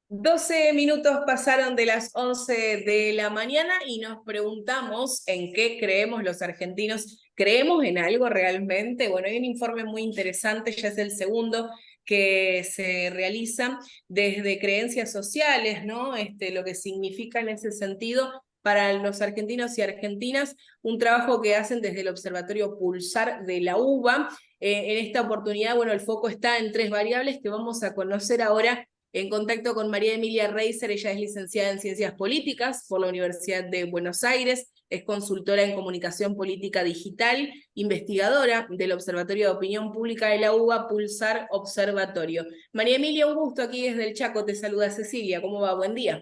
12 minutos pasaron de las 11 de la mañana y nos preguntamos en qué creemos los argentinos. ¿Creemos en algo realmente? Bueno, hay un informe muy interesante, ya es el segundo que se realiza desde creencias sociales, ¿no? Lo que significa en ese sentido para los argentinos y argentinas, un trabajo que hacen desde el Observatorio Pulsar de la UBA. En esta oportunidad, bueno, el foco está en tres variables que vamos a conocer ahora en contacto con María Emilia Reiser. Ella es licenciada en Ciencias Políticas por la Universidad de Buenos Aires, es consultora en comunicación política digital, investigadora del Observatorio de Opinión Pública de la UBA, Pulsar Observatorio. María Emilia, un gusto aquí desde el Chaco, te saluda Cecilia, ¿cómo va? Buen día.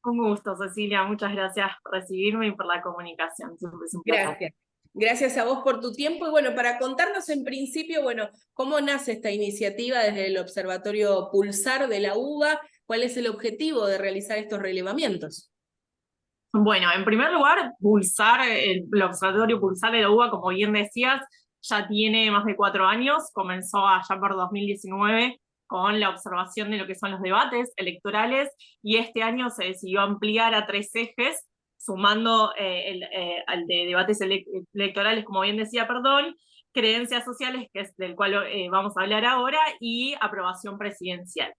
Un gusto, Cecilia. Muchas gracias por recibirme y por la comunicación. Siempre es un placer. Gracias. Gracias a vos por tu tiempo y bueno, para contarnos en principio, bueno, cómo nace esta iniciativa desde el Observatorio Pulsar de la UBA, cuál es el objetivo de realizar estos relevamientos. Bueno, en primer lugar, el Observatorio Pulsar de la UBA, como bien decías, ya tiene más de 4 años. Comenzó allá por 2019 con la observación de lo que son los debates electorales y este año se decidió ampliar a 3 ejes, sumando al de debates electorales, como bien decía, perdón, creencias sociales, que es del cual vamos a hablar ahora, y aprobación presidencial.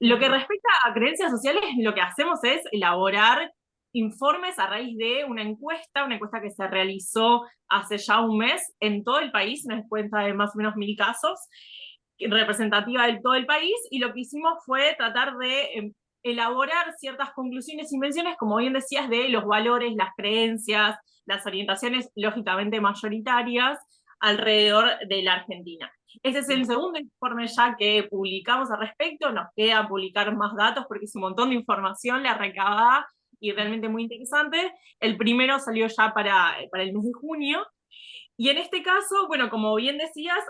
Lo que respecta a creencias sociales, lo que hacemos es elaborar informes a raíz de una encuesta que se realizó hace ya un mes en todo el país, una encuesta de más o menos 1000 casos, representativa de todo el país, y lo que hicimos fue tratar de elaborar ciertas conclusiones y menciones, como bien decías, de los valores, las creencias, las orientaciones lógicamente mayoritarias alrededor de la Argentina. Ese es el segundo informe ya que publicamos al respecto. Nos queda publicar más datos porque es un montón de información la recabada y realmente muy interesante. El primero salió ya para el mes de junio. Y en este caso, bueno, como bien decías,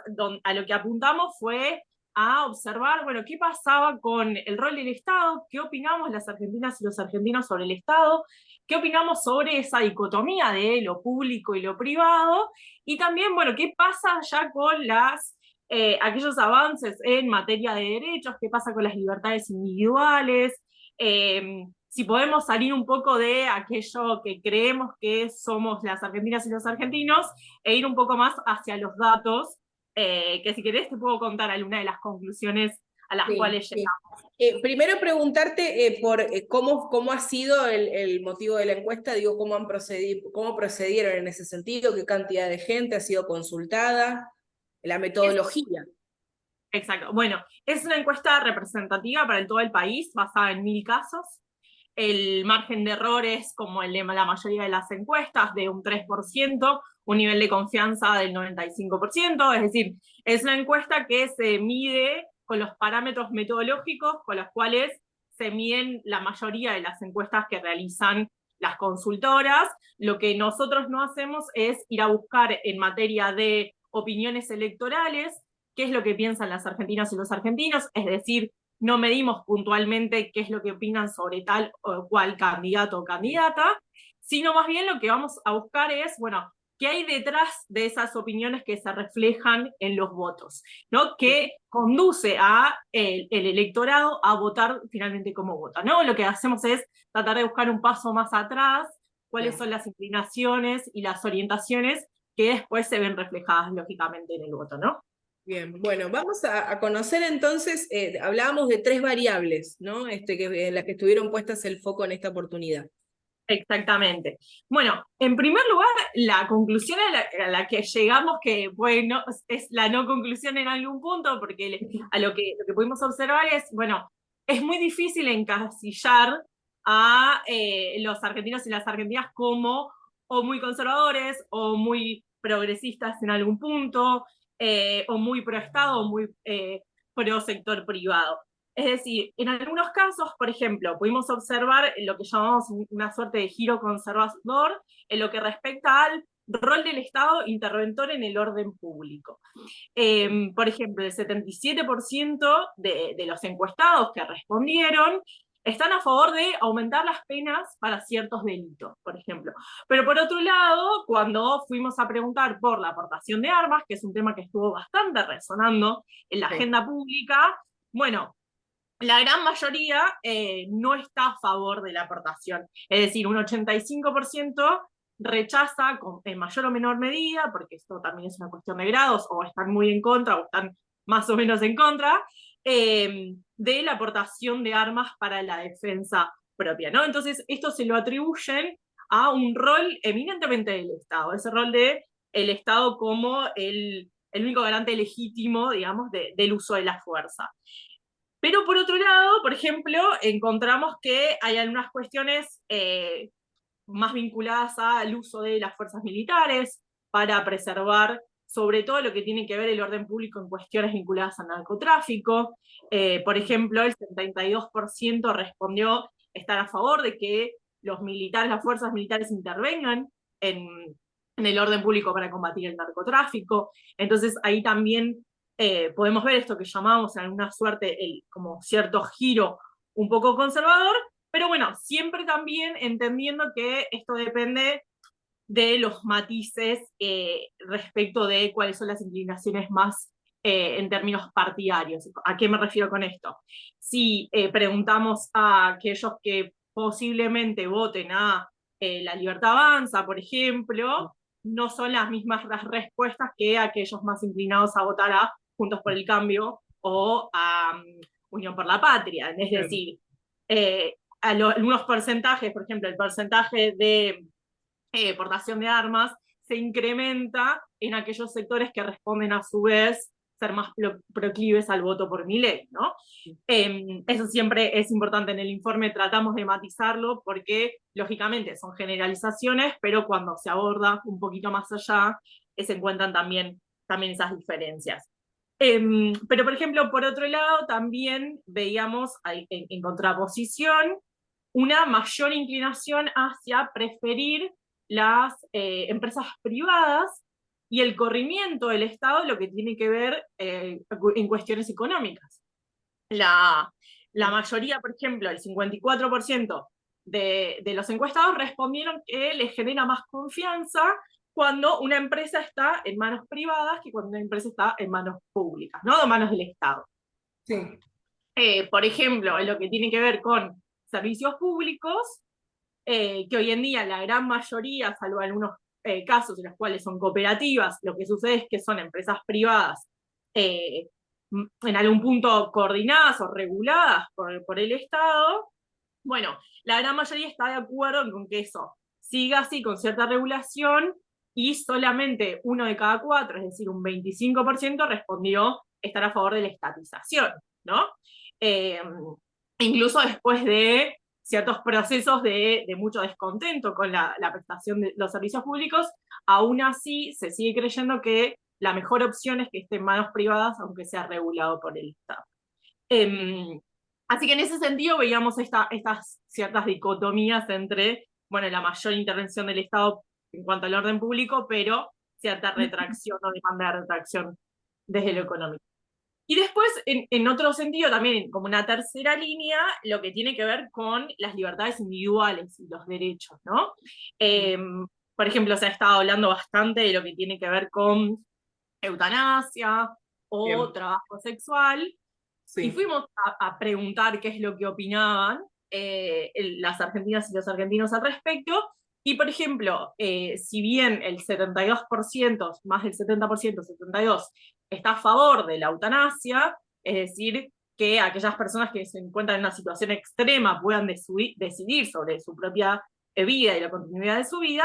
a lo que apuntamos fue a observar, bueno, qué pasaba con el rol del Estado, qué opinamos las argentinas y los argentinos sobre el Estado, qué opinamos sobre esa dicotomía de lo público y lo privado, y también, bueno, qué pasa ya con aquellos avances en materia de derechos, qué pasa con las libertades individuales, si podemos salir un poco de aquello que creemos que somos las argentinas y los argentinos e ir un poco más hacia los datos, que si querés te puedo contar alguna de las conclusiones a las Sí, cuales sí. llegamos. Primero preguntarte por cómo ha sido el motivo de la encuesta, digo, cómo procedieron en ese sentido, qué cantidad de gente ha sido consultada, la Es, metodología. exacto. Bueno, es una encuesta representativa para todo el país, basada en 1000 casos. El margen de error es como el de la mayoría de las encuestas, de un 3%, un nivel de confianza del 95%, es decir, es una encuesta que se mide con los parámetros metodológicos con los cuales se miden la mayoría de las encuestas que realizan las consultoras. Lo que nosotros no hacemos es ir a buscar en materia de opiniones electorales qué es lo que piensan las argentinas y los argentinos, es decir, no medimos puntualmente qué es lo que opinan sobre tal o cual candidato o candidata, sino más bien lo que vamos a buscar es, bueno, qué hay detrás de esas opiniones que se reflejan en los votos, ¿no? Que conduce a el electorado a votar finalmente como vota, ¿no? Lo que hacemos es tratar de buscar un paso más atrás, cuáles son las inclinaciones y las orientaciones que después se ven reflejadas lógicamente en el voto, ¿no? Bien, bueno, vamos a conocer entonces, hablábamos de tres variables, ¿no? En las que estuvieron puestas el foco en esta oportunidad. Exactamente. Bueno, en primer lugar, la conclusión a la que llegamos, que bueno, es la no conclusión en algún punto, porque lo que pudimos observar es, bueno, es muy difícil encasillar a los argentinos y las argentinas como o muy conservadores o muy progresistas en algún punto, o muy pro Estado o muy pro sector privado. Es decir, en algunos casos, por ejemplo, pudimos observar lo que llamamos una suerte de giro conservador en lo que respecta al rol del Estado interventor en el orden público. Por ejemplo, el 77% de los encuestados que respondieron están a favor de aumentar las penas para ciertos delitos, por ejemplo. Pero por otro lado, cuando fuimos a preguntar por la aportación de armas, que es un tema que estuvo bastante resonando en la Sí. agenda pública, bueno, la gran mayoría no está a favor de la aportación. Es decir, un 85% rechaza en mayor o menor medida, porque esto también es una cuestión de grados, o están muy en contra o están más o menos en contra, de la aportación de armas para la defensa propia, ¿no? Entonces, esto se lo atribuyen a un rol eminentemente del Estado, ese rol de el Estado como el único garante legítimo, digamos, del uso de la fuerza. Pero por otro lado, por ejemplo, encontramos que hay algunas cuestiones más vinculadas al uso de las fuerzas militares para preservar sobre todo lo que tiene que ver el orden público en cuestiones vinculadas al narcotráfico. Por ejemplo, el 72% respondió estar a favor de que los militares, las fuerzas militares intervengan en el orden público para combatir el narcotráfico. Entonces ahí también podemos ver esto que llamamos en alguna suerte como cierto giro un poco conservador, pero bueno, siempre también entendiendo que esto depende de los matices respecto de cuáles son las inclinaciones más en términos partidarios. ¿A qué me refiero con esto? Si preguntamos a aquellos que posiblemente voten a La Libertad Avanza, por ejemplo, no son las mismas las respuestas que aquellos más inclinados a votar a Juntos por el Cambio o a Unión por la Patria. Es decir, algunos porcentajes, por ejemplo, el porcentaje de portación de armas se incrementa en aquellos sectores que responden a su vez ser más proclives al voto por Milei, ¿no? Eso siempre es importante en el informe, tratamos de matizarlo porque lógicamente son generalizaciones, pero cuando se aborda un poquito más allá, se encuentran también esas diferencias. Pero, por ejemplo, por otro lado, también veíamos en contraposición una mayor inclinación hacia preferir las empresas privadas y el corrimiento del Estado, lo que tiene que ver en cuestiones económicas. La mayoría, por ejemplo, el 54% de los encuestados respondieron que les genera más confianza cuando una empresa está en manos privadas que cuando una empresa está en manos públicas, ¿no? En manos del Estado. Sí. Por ejemplo, en lo que tiene que ver con servicios públicos, que hoy en día la gran mayoría, salvo algunos casos en los cuales son cooperativas, lo que sucede es que son empresas privadas en algún punto coordinadas o reguladas por el Estado. Bueno, la gran mayoría está de acuerdo con que eso siga así con cierta regulación y solamente 1 de cada 4, es decir, un 25% respondió estar a favor de la estatización, ¿no? Incluso después de ciertos procesos de mucho descontento con la prestación de los servicios públicos, aún así se sigue creyendo que la mejor opción es que esté en manos privadas, aunque sea regulado por el Estado. Así que en ese sentido veíamos estas ciertas dicotomías entre, bueno, la mayor intervención del Estado en cuanto al orden público, pero cierta retracción o demanda de retracción desde lo económico. Y después, en otro sentido, también como una tercera línea, lo que tiene que ver con las libertades individuales y los derechos, ¿no? Por ejemplo, se ha estado hablando bastante de lo que tiene que ver con eutanasia o trabajo sexual, y fuimos a preguntar qué es lo que opinaban las argentinas y los argentinos al respecto, y por ejemplo, si bien el 72%, más del 70%, 72%, está a favor de la eutanasia, es decir, que aquellas personas que se encuentran en una situación extrema puedan decidir sobre su propia vida y la continuidad de su vida,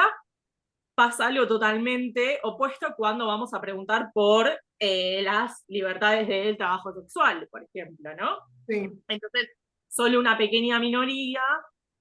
pasa algo totalmente opuesto cuando vamos a preguntar por las libertades del trabajo sexual, por ejemplo, ¿no? Sí. Entonces, solo una pequeña minoría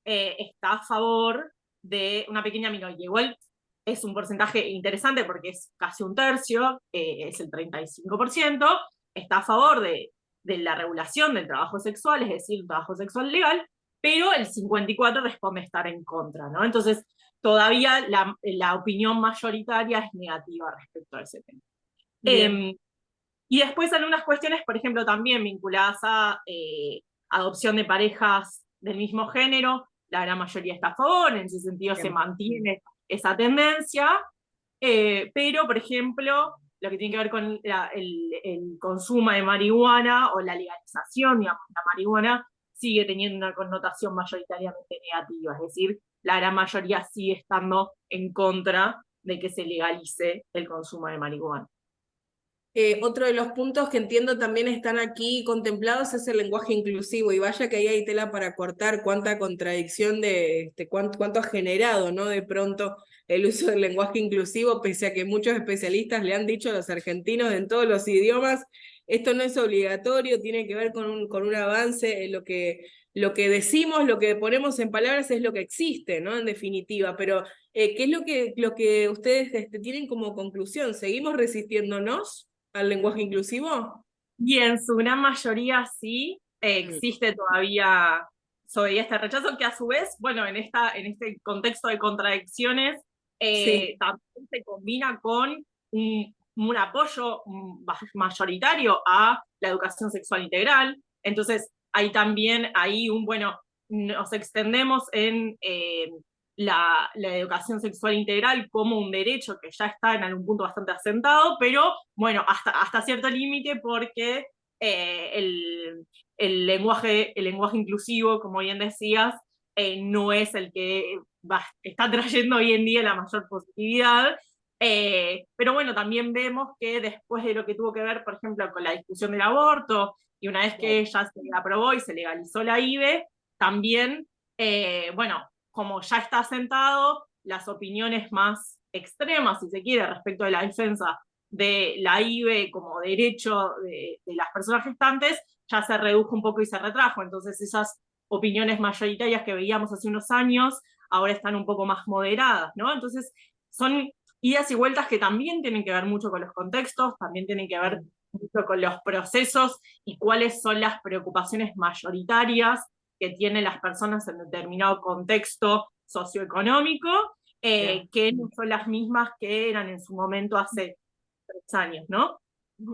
está a favor de una pequeña minoría. Igual es un porcentaje interesante porque es casi un tercio, es el 35%, está a favor de la regulación del trabajo sexual, es decir, trabajo sexual legal, pero el 54% responde estar en contra, ¿no? Entonces, todavía la opinión mayoritaria es negativa respecto a ese tema. Y después algunas cuestiones, por ejemplo, también vinculadas a adopción de parejas del mismo género, la gran mayoría está a favor, en ese sentido se mantiene esa tendencia, pero, por ejemplo, lo que tiene que ver con el consumo de marihuana o la legalización, digamos, de la marihuana, sigue teniendo una connotación mayoritariamente negativa, es decir, la gran mayoría sigue estando en contra de que se legalice el consumo de marihuana. Otro de los puntos que entiendo también están aquí contemplados es el lenguaje inclusivo, y vaya que ahí hay tela para cortar, cuánta contradicción cuánto ha generado, ¿no? De pronto el uso del lenguaje inclusivo, pese a que muchos especialistas le han dicho a los argentinos en todos los idiomas, esto no es obligatorio, tiene que ver con un avance, lo que decimos, lo que ponemos en palabras es lo que existe, ¿no? En definitiva, pero ¿qué es lo que ustedes tienen como conclusión? ¿Seguimos resistiéndonos al lenguaje inclusivo? Y en su gran mayoría sí, existe todavía este rechazo que a su vez, bueno, en este contexto de contradicciones, Sí, también se combina con un apoyo mayoritario a la educación sexual integral. Entonces, hay también ahí bueno, nos extendemos en la educación sexual integral como un derecho que ya está en algún punto bastante asentado, pero bueno, hasta cierto límite porque eh, el, el lenguaje inclusivo, como bien decías, no es el que está trayendo hoy en día la mayor positividad. Pero bueno, también vemos que después de lo que tuvo que ver, por ejemplo, con la discusión del aborto, y una vez que ya se aprobó y se legalizó la IVE, también, bueno, como ya está sentado, las opiniones más extremas, si se quiere, respecto de la defensa de la IVE como derecho de las personas gestantes, ya se redujo un poco y se retrajo. Entonces esas opiniones mayoritarias que veíamos hace unos años ahora están un poco más moderadas, ¿no? Entonces son idas y vueltas que también tienen que ver mucho con los contextos, también tienen que ver mucho con los procesos y cuáles son las preocupaciones mayoritarias que tienen las personas en determinado contexto socioeconómico, que no son las mismas que eran en su momento hace 3 años, ¿no?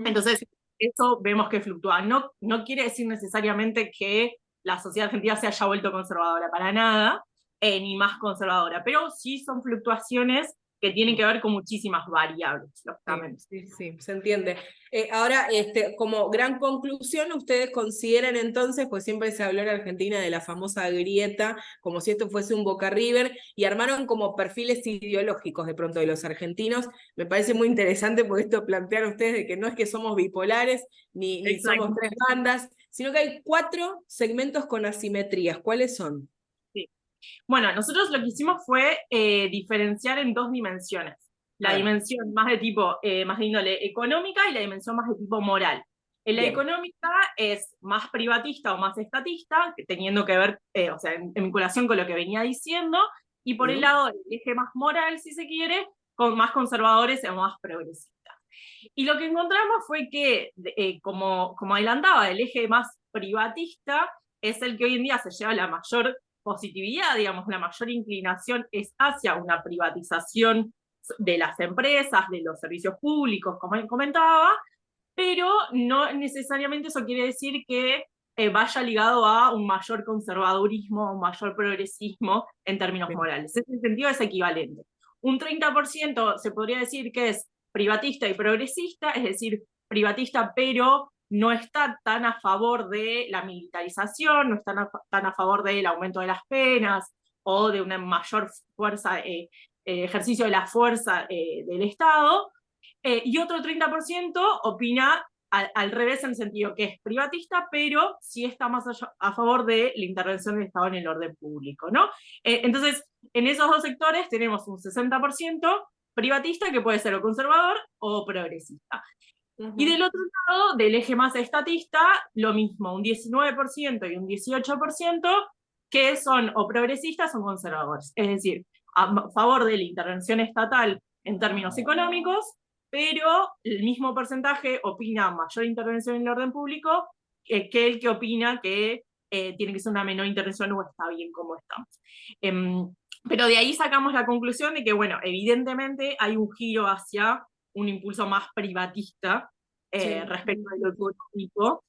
Entonces, eso vemos que fluctúa. No quiere decir necesariamente que la sociedad argentina se haya vuelto conservadora, para nada, ni más conservadora, pero sí son fluctuaciones que tienen que ver con muchísimas variables, lógicamente. Sí, sí, se entiende. Ahora, como gran conclusión, ¿ustedes consideran entonces, pues siempre se habló en Argentina de la famosa grieta, como si esto fuese un Boca River, y armaron como perfiles ideológicos de pronto de los argentinos? Me parece muy interesante porque esto plantean ustedes de que no es que somos bipolares, ni somos Exacto. tres bandas, sino que hay 4 segmentos con asimetrías. ¿Cuáles son? Sí. Bueno, nosotros lo que hicimos fue diferenciar en 2 dimensiones. A La ver, dimensión más de tipo, más de índole económica y la dimensión más de tipo moral. En la bien. económica es más privatista o más estatista, teniendo que ver, o sea, en vinculación con lo que venía diciendo, y por el ¿Mm? lado del eje más moral, si se quiere, con más conservadores o más progresistas. Y lo que encontramos fue que, como adelantaba, el eje más privatista es el que hoy en día se lleva la mayor positividad, digamos, la mayor inclinación es hacia una privatización de las empresas, de los servicios públicos, como él comentaba, pero no necesariamente eso quiere decir que vaya ligado a un mayor conservadurismo, un mayor progresismo en términos Bien. morales. Ese sentido es equivalente. Un 30% se podría decir que es privatista y progresista, es decir, privatista pero no está tan a favor de la militarización, no está tan a favor del aumento de las penas o de una mayor fuerza, ejercicio de la fuerza del Estado, y otro 30% opina al revés, en el sentido que es privatista, pero sí está más a favor de la intervención del Estado en el orden público, ¿no? Entonces, en esos dos sectores tenemos un 60% privatista, que puede ser o conservador o progresista. Y del otro lado, del eje más estatista, lo mismo, un 19% y un 18% que son o progresistas o conservadores. Es decir, a favor de la intervención estatal en términos económicos, pero el mismo porcentaje opina mayor intervención en el orden público que el que opina que tiene que ser una menor intervención o está bien como estamos. Pero de ahí sacamos la conclusión de que, bueno, evidentemente hay un giro hacia un impulso más privatista Sí. respecto a lo económico,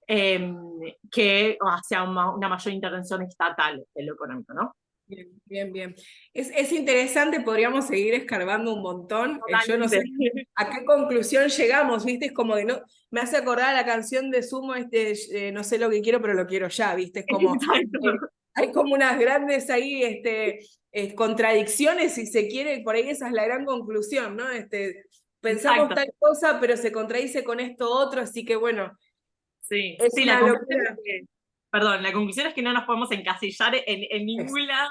que hacia una mayor intervención estatal en lo económico, ¿no? Bien, bien, bien. Es interesante, podríamos seguir escarbando un montón. Yo no sé Totalmente. a qué conclusión llegamos, ¿viste? Es como de no. Me hace acordar a la canción de Sumo, no sé lo que quiero, pero lo quiero ya, ¿viste? Es como. Exacto, Hay como unas grandes ahí contradicciones, si se quiere, y por ahí esa es la gran conclusión, ¿no? Pensamos exacto. tal cosa, pero se contradice con esto otro, así que bueno, Sí, es sí, la una conclusión locura. es que, perdón, la conclusión es que no nos podemos encasillar en Es- ningún lado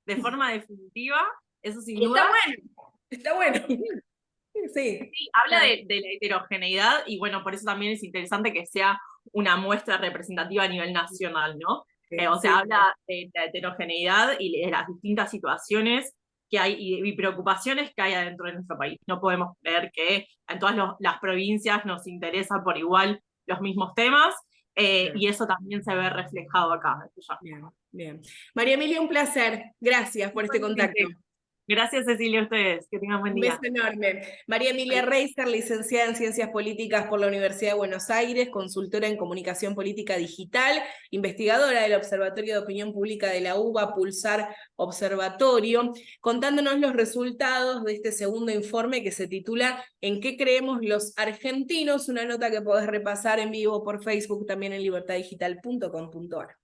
de forma definitiva, eso sin Y está dudas. bueno, está bueno. Sí. Sí, habla Ah, de la heterogeneidad y bueno, por eso también es interesante que sea una muestra representativa a nivel nacional, ¿no? O sea, sí, habla de la heterogeneidad y de las distintas situaciones que hay y preocupaciones que hay adentro de nuestro país. No podemos creer que en todas las provincias nos interesan por igual los mismos temas y eso también se ve reflejado acá. bien, bien. María Emilia, un placer. Gracias por este contacto. Igualmente. Gracias, Cecilia, a ustedes. Que tengan buen Un beso día. enorme. María Emilia Reiser, licenciada en Ciencias Políticas por la Universidad de Buenos Aires, consultora en Comunicación Política Digital, investigadora del Observatorio de Opinión Pública de la UBA, Pulsar Observatorio, contándonos los resultados de este segundo informe que se titula ¿En qué creemos los argentinos? Una nota que podés repasar en vivo por Facebook, también en libertaddigital.com.ar.